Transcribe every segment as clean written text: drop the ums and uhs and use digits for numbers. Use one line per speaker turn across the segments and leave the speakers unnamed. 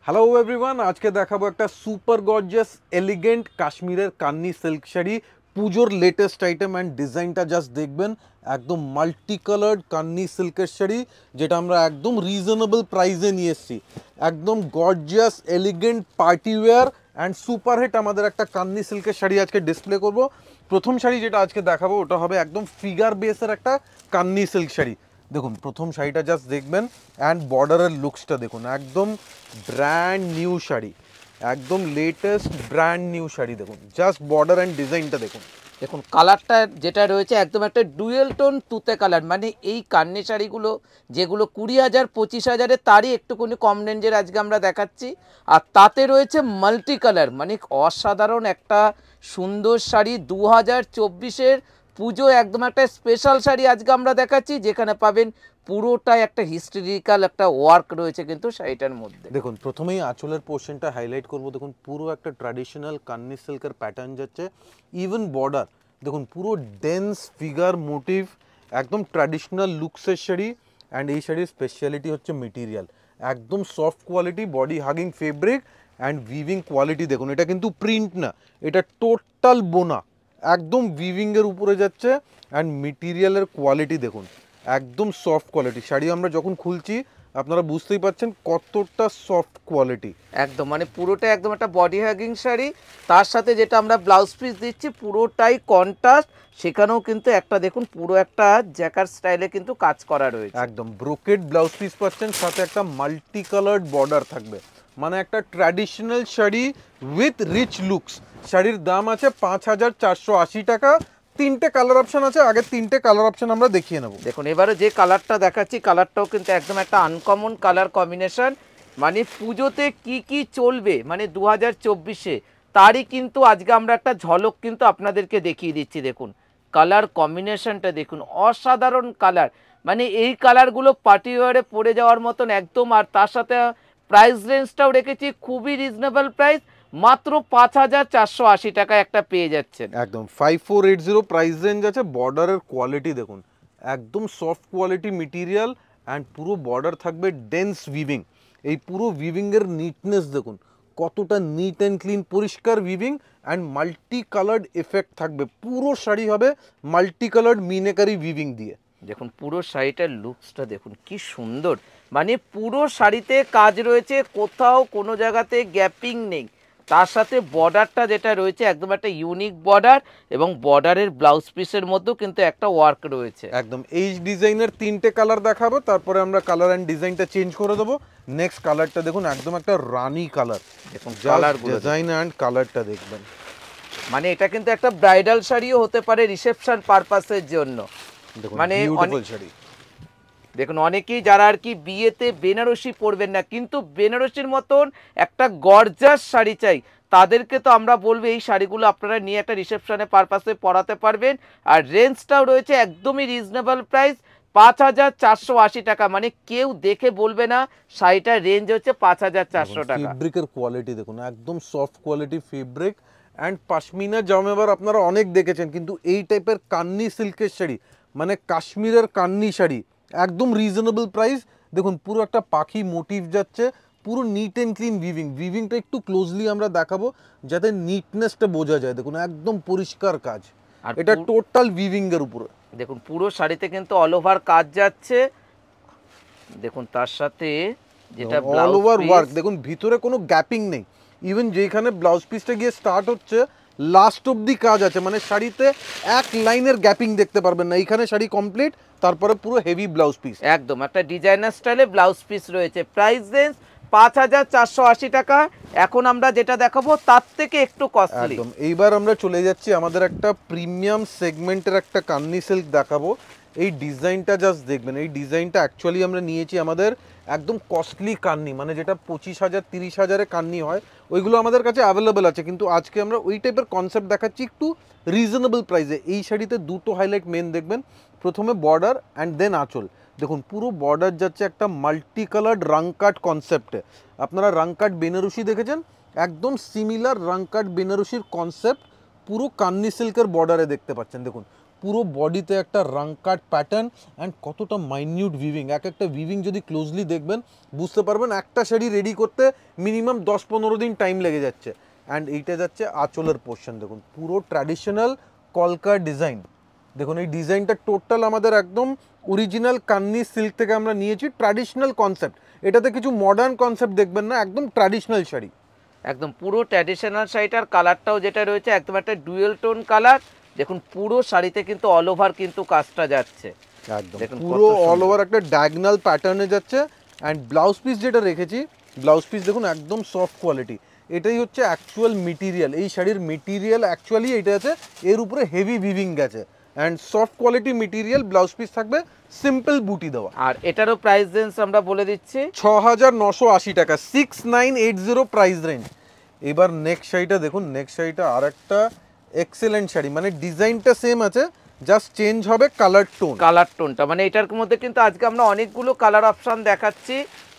Hello everyone, আজকে দেখাবো একটা সুপার গর্জিয়াস এলিগেন্ট কাশ্মীরের কান্নি সিল্ক শাড়ি। পুজোর লেটেস্ট আইটেম অ্যান্ড ডিজাইনটা জাস্ট দেখবেন। একদম মাল্টি কালার্ড কান্নি সিল্কের শাড়ি, যেটা আমরা একদম রিজনেবল প্রাইসে নিয়ে এসেছি। একদম gorgeous elegant party wear and super hit আমাদের একটা কান্নি সিল্কের শাড়ি আজকে ডিসপ্লে করব। প্রথম শাড়ি যেটা আজকে দেখাবো ওটা হবে একদম ফিগার বেসের একটা কান্নি সিল্ক শাড়ি। দেখুন প্রথম শাড়িটা জাস্ট দেখবেন অ্যান্ড বর্ডারের লুকসটা দেখুন, একদম ব্র্যান্ড নিউ শাড়ি, একদম লেটেস্ট ব্র্যান্ড নিউ শাড়ি। দেখুন জাস্ট বর্ডার অ্যান্ড ডিজাইনটা দেখুন।
দেখুন কালারটা যেটা রয়েছে একদম একটা ডুয়েল টোন তুতে কালার, মানে এই কান্নি শাড়িগুলো যেগুলো 20,000 25,000-এর তারই একটুখানি কম রেঞ্জের আজকে আমরা দেখাচ্ছি। আর তাতে রয়েছে মাল্টি কালার, মানে অসাধারণ একটা সুন্দর শাড়ি। 2024-এর পুজো একদম একটা স্পেশাল শাড়ি আজকে আমরা দেখাচ্ছি, যেখানে পাবেন পুরোটাই একটা হিস্টোরিক্যাল একটা ওয়ার্ক রয়েছে কিন্তু শাড়িটার মধ্যে।
দেখুন প্রথমেই আঁচলের পোর্শনটা হাইলাইট করব। দেখুন পুরো একটা ট্র্যাডিশনাল কান্নি সিল্কের প্যাটার্ন যাচ্ছে। ইভেন বর্ডার দেখুন, পুরো ডেন্স ফিগার মোটিভ, একদম ট্র্যাডিশনাল লুকসের শাড়ি। অ্যান্ড এই শাড়ির স্পেশালিটি হচ্ছে মেটেরিয়াল, একদম soft quality, body hugging fabric and weaving quality. দেখুন এটা কিন্তু প্রিন্ট না, এটা টোটাল বোনা, একদম উইভিংয়ের উপরে যাচ্ছে। অ্যান্ড মেটেরিয়ালের কোয়ালিটি দেখুন, একদম সফট কোয়ালিটি। শাড়ি আমরা যখন খুলছি আপনারা বুঝতেই পারছেন কতটা সফট কোয়ালিটি।
একদম মানে পুরোটা একদম একটা বডি হ্যাগিং শাড়ি, তার সাথে যেটা আমরা ব্লাউজ পিস দিচ্ছি পুরোটাই কন্ট্রাস্ট। সেখানেও কিন্তু একটা দেখুন পুরো একটা জ্যাকার স্টাইলে কিন্তু কাজ করা রয়েছে।
একদম ব্রোকেড ব্লাউজ পিস পাচ্ছেন, সাথে একটা মাল্টি কালার্ড বর্ডার থাকবে, মানে একটা traditional sari with rich looks. শাড়ির দাম আছে 5,480 টাকা। তিনটে কালার অপশন আছে, আগে তিনটে কালার অপশন আমরা দেখিয়ে নেব।
দেখুন এবারে যে কালারটা দেখাচ্ছি কালারটাও কিন্তু একদম একটা আনকমন কালার কম্বিনেশন। মানে পুজোতে কি কি চলবে মানে 2024-এ তারই কিন্তু আজকে আমরা একটা ঝলক কিন্তু আপনাদেরকে দেখিয়ে দিচ্ছি। দেখুন কালার কম্বিনেশনটা দেখুন, অসাধারণ কালার। মানে এই কালারগুলো পার্টি ওয়ারে পরে যাওয়ার মতন একদম। আর তার সাথে প্রাইস রেঞ্জটাও রেখেছি খুবই রিজনেবল প্রাইস, মাত্র 5,480 টাকায় একটা পেয়ে যাচ্ছেন।
একদম 5480 প্রাইস রেঞ্জ আছে। বর্ডারের কোয়ালিটি দেখুন, একদম সফট কোয়ালিটি মেটেরিয়াল অ্যান্ড পুরো বর্ডার থাকবে ডেন্স উইভিং। এই পুরো উইভিংয়ের নিটনেস দেখুন, কতটা নিট অ্যান্ড ক্লিন, পরিষ্কার weaving and multi coloured effect থাকবে। পুরো শাড়ি হবে মাল্টি কালার্ড মিনেকারি উইভিং দিয়ে।
দেখুন পুরো শাড়িটার লুকসটা দেখুন কি সুন্দর, মানে পুরো শাড়িতে কাজ রয়েছে, কোথাও কোনো জায়গাতে গ্যাপিং নেই। তার সাথে বর্ডারটা যেটা রয়েছে একদম একটা ইউনিক বর্ডার, এবং বর্ডারের ব্লাউজ পিসের মধ্যেও কিন্তু একটা ওয়ার্ক রয়েছে।
একদম এই ডিজাইনের তিনটে কালার দেখাবো, তারপরে আমরা কালার অ্যান্ড ডিজাইনটা চেঞ্জ করে দেবো। নেক্সট কালারটা দেখুন, একদম একটা রানী কালার।
দেখুন কালার
ডিজাইন অ্যান্ড কালারটা দেখবেন,
মানে এটা কিন্তু একটা ব্রাইডাল শাড়িও হতে পারে রিসেপশন পারপাসের জন্য। মানে
শাড়ি
দেখুন অনেকেই যারা আর কি বিয়েতে বেনারসি পরবেন না, কিন্তু বেনারসির মতন একটা গর্জাস শাড়ি চাই, তাদেরকে তো আমরা বলবো এই শাড়িগুলো আপনারা নিয়ে একটা রিসেপশনে পারপাসে পরাতে পারবেন। আর রেঞ্জটাও রয়েছে একদমই রিজনেবল প্রাইস, 5,480 টাকা। মানে কেউ দেখে বলবে না শাড়িটার রেঞ্জ হচ্ছে 5,400 টাকা।
ফেব্রিকের কোয়ালিটি দেখুন, একদম soft quality fabric and pashmina jamawar আপনারা অনেক দেখেছেন, কিন্তু এই টাইপের কান্নি সিল্কের শাড়ি মানে কাশ্মীরের কান্নি শাড়ি একদম রিজনেবল প্রাইস। দেখুন পুরো একটা পাখি মোটিভ যাচ্ছে, পুরো নিট অ্যান্ড ক্লিন উইভিংটা একটু ক্লোজলি আমরা দেখাবো যাতে নিটনেসটা বোঝা যায়। দেখুন একদম পরিষ্কার কাজ, আর এটা টোটাল উইভিংয়ের উপরে।
দেখুন পুরো শাড়িতে কিন্তু অল ওভার কাজ যাচ্ছে। দেখুন তার সাথে যেটা
অল ওভার ওয়ার্ক দেখুন, ভিতরে কোনো গ্যাপিং নেই। ইভেন যেখানে ব্লাউজ পিসটা গিয়ে স্টার্ট হচ্ছে লাস্ট অবধি কাজ আছে, মানে শাড়িতে এক লাইনের গ্যাপিং দেখতে পারবেন না। এইখানে শাড়ি কমপ্লিট, তারপরে পুরো হেভি ব্লাউজ পিস,
একদম একটা ডিজাইনার স্টাইলে ব্লাউজ পিস রয়েছে। প্রাইস রেঞ্জ 5,480 টাকা। এখন আমরা যেটা দেখাবো তার থেকে একটু কস্টলি।
একদম এইবার আমরা চলে যাচ্ছি আমাদের একটা প্রিমিয়াম সেগমেন্টের একটা কান্নি সিল্ক দেখাবো। এই ডিজাইনটা জাস্ট দেখবেন, এই ডিজাইনটা অ্যাকচুয়ালি আমরা নিয়েছি আমাদের একদম কস্টলি কান্নি, মানে যেটা 25,000 30,000-এ কান্নি হয়, ওইগুলো আমাদের কাছে অ্যাভেলেবেল আছে। কিন্তু আজকে আমরা ওই টাইপের কনসেপ্ট দেখাচ্ছি একটু রিজনেবল প্রাইসে। এই শাড়িতে দুটো হাইলাইট মেন দেখবেন, প্রথমে বর্ডার অ্যান্ড দেন আঁচল। দেখুন পুরো বর্ডার যাচ্ছে একটা মাল্টি কালার্ড রাংকাট কনসেপ্টে। আপনারা রাংকাট বেনারসি দেখেছেন, একদম সিমিলার রাংকাট বেনারসির কনসেপ্ট পুরো কান্নি সিল্কের বর্ডারে দেখতে পাচ্ছেন। দেখুন পুরো বডিতে একটা রাং কাট প্যাটার্ন অ্যান্ড কতটা মাইনিউট উইভিং, এক একটা উইভিং যদি ক্লোজলি দেখবেন বুঝতে পারবেন একটা শাড়ি রেডি করতে মিনিমাম 10-15 দিন টাইম লেগে যাচ্ছে। অ্যান্ড এইটা যাচ্ছে আঁচলের পোর্শন, দেখুন পুরো ট্র্যাডিশনাল কলকা ডিজাইন। দেখুন এই ডিজাইনটা টোটাল আমাদের একদম অরিজিনাল কান্নি সিল্ক থেকে আমরা নিয়েছি, ট্র্যাডিশনাল কনসেপ্ট, এটাতে কিছু মডার্ন কনসেপ্ট দেখবেন না, একদম ট্র্যাডিশনাল শাড়ি,
একদম পুরো ট্র্যাডিশনাল শাড়িটার কালারটাও যেটা রয়েছে একদম একটা ডুয়েল টোন কালার। দেখুন পুরো শাড়িতে কিন্তু অল ওভার কিন্তু কাজটা যাচ্ছে,
একদম পুরো অল ওভার একটা ডায়াগনাল প্যাটার্নে যাচ্ছে। অ্যান্ড ব্লাউজ পিস যেটা রেখেছি, ব্লাউজ পিস দেখুন একদম সফট কোয়ালিটি, এটাই হচ্ছে অ্যাকচুয়াল মেটেরিয়াল, এই শাড়ির মেটেরিয়াল অ্যাকচুয়ালি এটা আছে, এর উপরে হেভি উইভিং গেছে and soft quality material. Blouse piece থাকবে সিম্পল বুটি দেওয়া,
আর এটারও প্রাইস রেঞ্জ আমরা বলে দিচ্ছি
6980 টাকা, 6980 প্রাইস রেঞ্জ। এবার নেক্সট শাড়িটা দেখুন, নেক্সট শাড়িটা আর একটা এক্সেলেন্ট শাড়ি, মানে ডিজাইনটা সেম আছে, জাস্ট চেঞ্জ হবে কালার
টোনটা, মানে এটার মধ্যে কিন্তু আজকে আমরা অনেকগুলো কালার অপশন দেখাচ্ছি।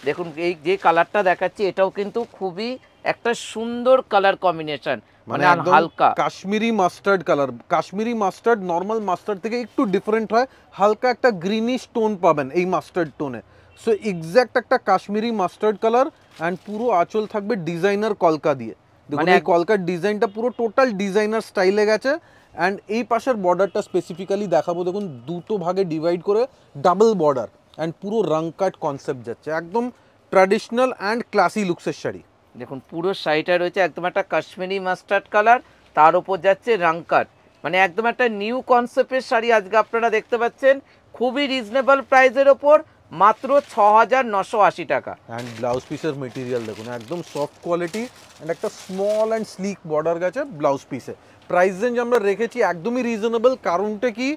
দেখুন এই যে কালারটা দেখাচ্ছি এটাও কিন্তু খুবই একটা সুন্দর কালার কম্বিনেশন, মানে হালকা
Kashmiri mustard colour. Kashmiri mustard normal mustard থেকে একটু ডিফারেন্ট হয়, হালকা একটা গ্রিনিশ টোন পাবেন এই মাস্টার্ড টোনে। সো এক্স্যাক্ট একটা কাশ্মীরি মাস্টার্ড কালার অ্যান্ড পুরো আঁচল থাকবে ডিজাইনার কলকা দিয়ে। দেখুন এই কলকার ডিজাইনটা পুরো টোটাল ডিজাইনার স্টাইলে গেছে। অ্যান্ড এই পাশের বর্ডারটা স্পেসিফিক্যালি দেখাবো, দেখুন দুটো ভাগে ডিভাইড করে ডাবল বর্ডার অ্যান্ড পুরো রাং কাট কনসেপ্ট যাচ্ছে, একদম ট্র্যাডিশনাল অ্যান্ড ক্লাসি লুকসের শাড়ি।
দেখুন পুরো শাড়িটা রয়েছে একদম একটা কাশ্মীরি মাস্টার্ড কালার, তার উপর যাচ্ছে রাং কাট, মানে একদম একটা নিউ কনসেপ্টের শাড়ি আজকে আপনারা দেখতে পাচ্ছেন খুবই রিজনেবল প্রাইসের ওপর, মাত্র 6980 টাকা।
অ্যান্ড ব্লাউজ পিসের মেটেরিয়াল দেখুন একদম সফট কোয়ালিটি অ্যান্ড একটা স্মল অ্যান্ড স্লিক বর্ডার গেছে ব্লাউজ পিসে। প্রাইস রেঞ্জ আমরা রেখেছি একদমই রিজনেবল, কারণটা কি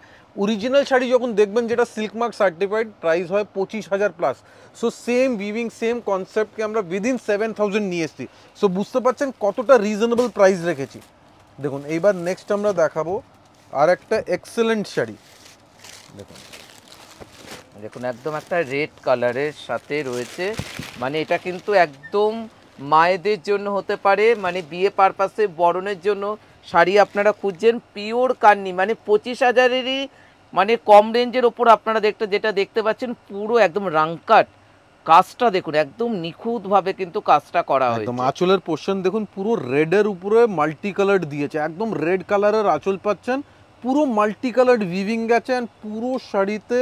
অরিজিনাল শাড়ি যখন দেখবেন যেটা সিল্ক মার্ক সার্টিফাইড প্রাইস হয় 25,000 plus. So same weaving same কনসেপ্টকে আমরা উইদিন 7000 নিয়ে এসেছি। সো বুঝতে পারছেন কতটা রিজনেবল প্রাইস রেখেছি। দেখুন এইবার নেক্সট আমরা দেখাবো আর একটা এক্সেলেন্ট শাড়ি। দেখুন
দেখুন একদম একটা রেড কালারের সাথে রয়েছে, মানে এটা কিন্তু একদম মায়েদের জন্য হতে পারে, মানে বিয়ে পারপাসে বরণের জন্য শাড়ি আপনারা খুঁজছেন পিওর কান্নি, মানে 25,000-এরই মানে কম রেঞ্জের ওপর আপনারা যেটা দেখতে পাচ্ছেন পুরো একদম রাংকাট কাজটা দেখুন একদম নিখুঁতভাবে কিন্তু কাজটা করা হয়েছে।
একদম আঁচলের পোর্শন দেখুন পুরো রেডের উপরে মাল্টি কালার দিয়েছে, একদম রেড কালারের আঁচল পাচ্ছেন, পুরো মাল্টি কালার্ড উইভিং গেছে অ্যান্ড পুরো শাড়িতে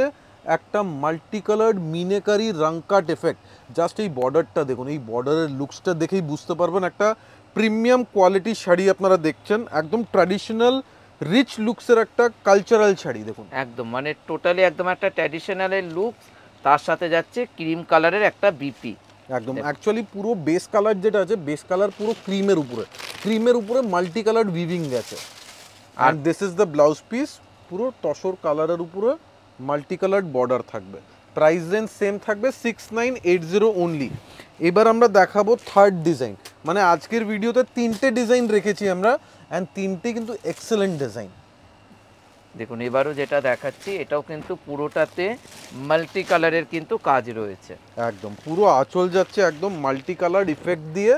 একটা multi coloured meenakari rangkat effect. Just এই বর্ডারটা দেখুন, এই বর্ডারের লুকসটা দেখেই বুঝতে পারবেন একটা প্রিমিয়াম কোয়ালিটির শাড়ি আপনারা দেখছেন, একদম ট্র্যাডিশনাল রিচ লুকসের একটা কালচারাল শাড়ি। দেখুন
একদম মানে টোটালি একদম একটা ট্র্যাডিশনালের লুক, তার সাথে যাচ্ছে ক্রিম কালারের একটা বিপি।
একদম অ্যাকচুয়ালি পুরো বেস কালার যেটা আছে, বেস কালার পুরো ক্রিমের উপরে মাল্টি কালার্ড উইভিং গেছে। And this is the blouse piece, পুরো তসর কালারের উপরে মাল্টি কালার্ড বর্ডার থাকবে। প্রাইস রেঞ্জ সেম থাকবে 6980 অনলি। এবার আমরা দেখাবো থার্ড ডিজাইন, মানে আজকের ভিডিওতে 3টে ডিজাইন রেখেছি আমরা অ্যান্ড 3টে কিন্তু এক্সেলেন্ট ডিজাইন।
দেখুন এবারও যেটা দেখাচ্ছি এটাও কিন্তু পুরোটাতে মাল্টি কালারের কিন্তু কাজ রয়েছে,
একদম পুরো আঁচল যাচ্ছে একদম মাল্টি কালার ইফেক্ট দিয়ে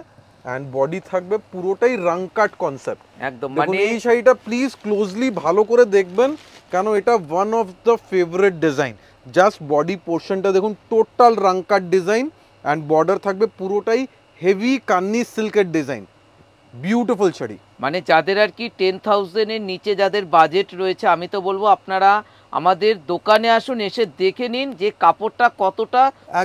অ্যান্ড বডি থাকবে পুরোটাই রাং কাট কনসেপ্ট।
একদম
মানে এই শাড়িটা প্লিজ ক্লোজলি ভালো করে দেখবেন, কেন এটা one of the favourite design. Just body পোর্শনটা দেখুন টোটাল রাং কাট ডিজাইন অ্যান্ড বর্ডার থাকবে পুরোটাই হেভি কান্নি সিল্কের ডিজাইন, বিউটিফুল শাড়ি।
মানে যাদের আর কি 10,000-এর নিচে যাদের বাজেট রয়েছে, আমি তো বলবো আপনারা আমাদের দোকানে আসুন, এসে দেখে নিন যে কাপড়টা কতটা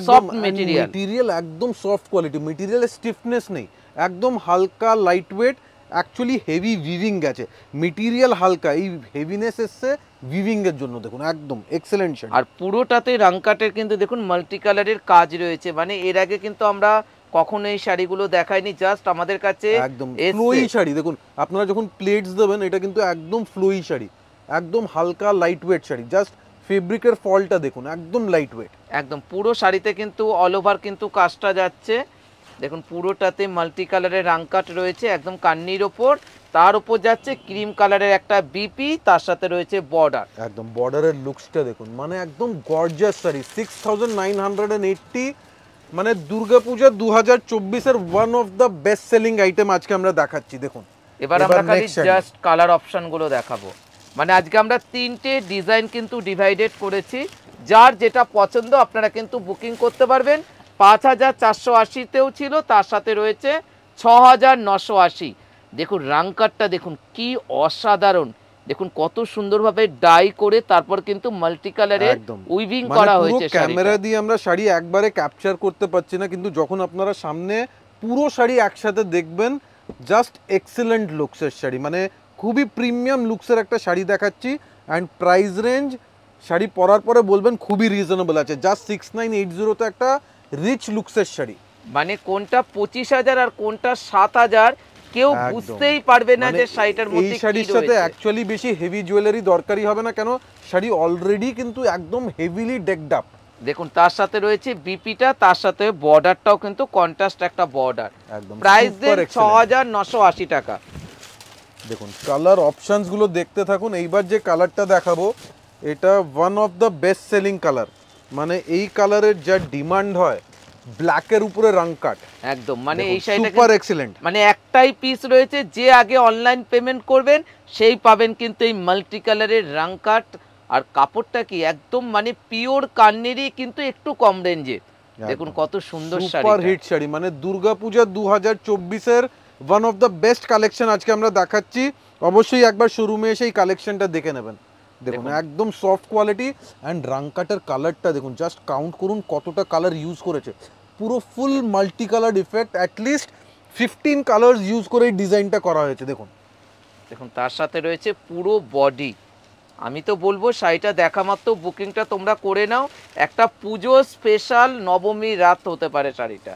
সফট মেটেরিয়াল,
একদম সফট কোয়ালিটি, মেটেরিয়ালের স্টিফনেস নেই, একদম হালকা light weight, actually heavy weaving গেছে, মেটেরিয়াল হালকা, এই হেভিনেস এসছে উইভিং এর জন্য। দেখুন একদম এক্সেলেন্ট শাড়ি,
আর পুরোটাতে রাংকাটের কিন্তু দেখুন মাল্টি কালারের কাজ রয়েছে, মানে এর আগে কিন্তু আমরা কখনো এই শাড়িগুলো দেখাইনি, জাস্ট আমাদের কাছে
একদম ফ্লোই শাড়ি। দেখুন আপনারা যখন প্লেটস দেবেন এটা কিন্তু একদম ফ্লোই শাড়ি, একদম হালকা লাইট ওয়েট শাড়ি, জাস্ট ফেব্রিকের ফলটা দেখুন একদম লাইট ওয়েট।
একদম পুরো শাড়িতে কিন্তু অল ওভার কিন্তু কাজটা যাচ্ছে, দেখুন পুরোটাতে মাল্টি কালারের রাংকাট রয়েছে একদম কান্নির ওপর, তার উপর যাচ্ছে ক্রিম কালারের একটা বিপি, তার সাথে রয়েছে বর্ডার।
একদম বর্ডারের লুকসটা দেখুন, মানে একদম গর্জিয়াস শাড়ি। 6980, মানে দুর্গাপূজা 2024-এর one of the best selling item আজকে আমরা দেখাচ্ছি। দেখুন
এবার আমরা খালি জাস্ট কালার অপশনগুলো দেখাবো। মানে আজকে আমরা 3টে ডিজাইন কিন্তু ডিভাইডেড করেছি, যার যেটা পছন্দ আপনারা কিন্তু বুকিং করতে পারবেন। 5480তেও ছিল, তার সাথে রয়েছে 6980। দেখুন রাংকারটা দেখুন কি অসাধারণ, দেখুন কত সুন্দরভাবে ডাই করে তারপর কিন্তু মাল্টি কালারের উইভিং করা হয়েছে।
ক্যামেরা দিয়ে আমরা শাড়ি একবারে ক্যাপচার করতে পারছি না, কিন্তু যখন আপনারা সামনে পুরো শাড়ি একসাথে দেখবেন, জাস্ট এক্সিলেন্ট লুকসের শাড়ি, মানে খুবই প্রিমিয়াম লুকসের একটা শাড়ি দেখাচ্ছি। অ্যান্ড প্রাইস রেঞ্জ শাড়ি পরার পরে বলবেন খুবই রিজনেবল আছে, জাস্ট 6980 একটা রিচ লুকসের শাড়ি।
মানে কোনটা 25,000 আর কোনটা 7,000 কেউ বুঝতেই পারবে না যে শাড়িটার মধ্যে
এই শাড়ির সাথে অ্যাকচুয়ালি বেশি হেভি জুয়েলারি দরকারই হবে না, কেন শাড়ি অলরেডি কিন্তু একদম হেভিলি ডেকড আপ।
দেখুন তার সাথে রয়েছে বিপিটা, তার সাথে বর্ডারটাও কিন্তু কন্ট্রাস্ট একটা বর্ডার।
একদম
প্রাইস দেন 6980 টাকা।
দেখুন কালার অপশনস গুলো দেখতে থাকুন। এইবার যে কালারটা দেখাবো এটা one of the best selling colour, মানে এই কালারের যা ডিমান্ড হয়, ব্ল্যাকের উপরে রং কাট,
একদম মানে এই শাড়িটা
সুপার এক্সিলেন্ট।
মানে একটাই পিস রয়েছে, যে আগে অনলাইন পেমেন্ট করবেন সেই পাবেন কিন্তু এই মাল্টি কালারের রং কাট। আর কাপড়টা কি একদম মানে পিওর কান্নেরই, কিন্তু একটু কম রেঞ্জে। দেখুন কত সুন্দর শাড়ি,
সুপার হিট শাড়ি, মানে দুর্গাপূজা 2024-এর one of the best collection আজকে আমরা দেখাচ্ছি। অবশ্যই একবার শোরুমে এসে এই কালেকশনটা দেখে নেবেন। দেখুন একদম সফট কোয়ালিটি অ্যান্ড রাংকাটের কালারটা দেখুন, জাস্ট কাউন্ট করুন কতটা কালার ইউজ করেছে, পুরো full multi colour effect, at least 15 colours use করে এই ডিজাইনটা করা হয়েছে। দেখুন
দেখুন তার সাথে রয়েছে পুরো বডি। আমি তো বলবো শাড়িটা দেখা মাত্র বুকিংটা তোমরা করে নাও, একটা পুজো স্পেশাল নবমী রাত হতে পারে শাড়িটা।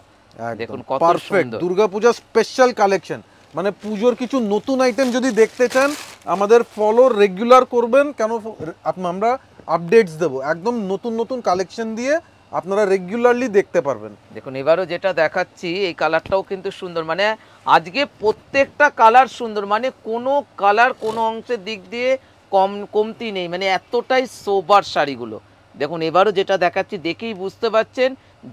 দেখুন কত সুন্দর
দুর্গাপূজা স্পেশাল কালেকশন, মানে পুজোর কিছু নতুন আইটেম যদি দেখতে চান আমাদের ফলো রেগুলার করবেন, কেন আমরা আপডেটস দেবো একদম নতুন নতুন কালেকশন দিয়ে, আপনারা রেগুলারলি দেখতে পারবেন।
দেখুন এবারও যেটা দেখাচ্ছি এই কালারটাও কিন্তু সুন্দর, মানে আজকে প্রত্যেকটা কালার সুন্দর, মানে কোনো কালার কোনো অংশের দিক দিয়ে কমতি নেই, মানে এতটাই সোবার শাড়িগুলো। দেখুন এবারও যেটা দেখাচ্ছি দেখেই বুঝতে পারছেন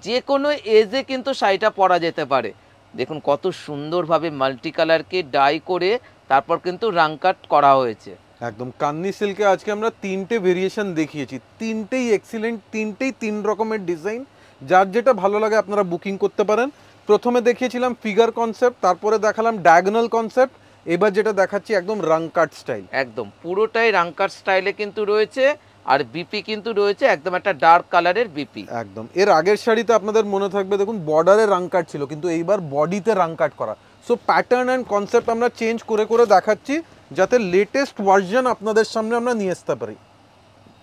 যে কোনো এজে কিন্তু শাড়িটা পরা যেতে পারে। দেখুন কত সুন্দরভাবে মাল্টি কালারকে ডাই করে তারপর কিন্তু রাং কাট করা হয়েছে।
একদম কান্নি সিল্কে আজকে আমরা 3টে ভেরিয়েশন দেখিয়েছি, 3টেই এক্সিলেন্ট, 3টেই 3 রকমের ডিজাইন। যার যেটা ভালো লাগে আপনারা বুকিং করতে পারেন। প্রথমে দেখিয়েছিলাম ফিগার কনসেপ্ট, তারপরে দেখালাম ডায়াগোনাল কনসেপ্ট, এবার যেটা দেখাচ্ছি একদম রাং কাট স্টাইল,
একদম পুরোটাই রাং কাট স্টাইলে কিন্তু রয়েছে। আর বিপি কিন্তু রয়েছে একদম একটা ডার্ক কালারের বিপি।
একদম এর আগের শাড়িতে আপনাদের মনে থাকবে দেখুন বর্ডারে রাং কাট ছিল, কিন্তু এইবার বডিতে রাং কাট করা। সো প্যাটার্ন অ্যান্ড কনসেপ্ট আমরা চেঞ্জ করে করে দেখাচ্ছি, যাতে লেটেস্ট ভার্সন আপনাদের সামনে আমরা নিয়ে আসতে পারি।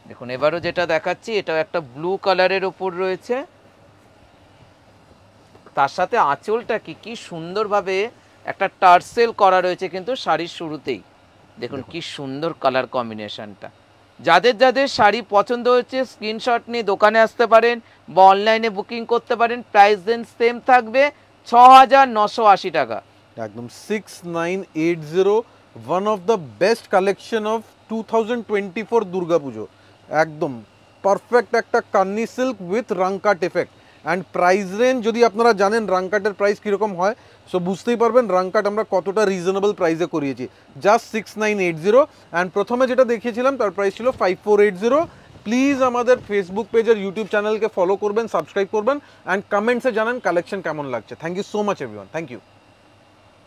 দেখুন এবারও যেটা দেখাচ্ছি এটাও একটা ব্লু কালারের ওপর রয়েছে, তার সাথে আঁচলটা কি সুন্দরভাবে একটা টার্সেল করা রয়েছে কিন্তু শাড়ির শুরুতেই। দেখুন কি সুন্দর কালার কম্বিনেশনটা। যাদের যাদের শাড়ি পছন্দ হচ্ছে স্ক্রিনশট নিয়ে দোকানে আসতে পারেন বা অনলাইনে বুকিং করতে পারেন। প্রাইস দেন সেম থাকবে 6980 টাকা।
একদম 6980, one of the best collection of 2024 Durga Puja. একদম পারফেক্ট একটা kani silk with rangkat effect. And price range যদি আপনারা জানেন রাংকাটের প্রাইস কীরকম হয়, সো বুঝতেই পারবেন রাংকাট আমরা কতটা রিজনেবল প্রাইসে করিয়েছি, জাস্ট 6980। অ্যান্ড প্রথমে যেটা দেখিয়েছিলাম তার প্রাইস ছিল 5480। প্লিজ আমাদের ফেসবুক পেজের ইউটিউব চ্যানেলকে ফলো করবেন, সাবস্ক্রাইব করবেন, অ্যান্ড কমেন্টসে জানান কালেকশন কেমন লাগছে। Thank you so much everyone, thank you.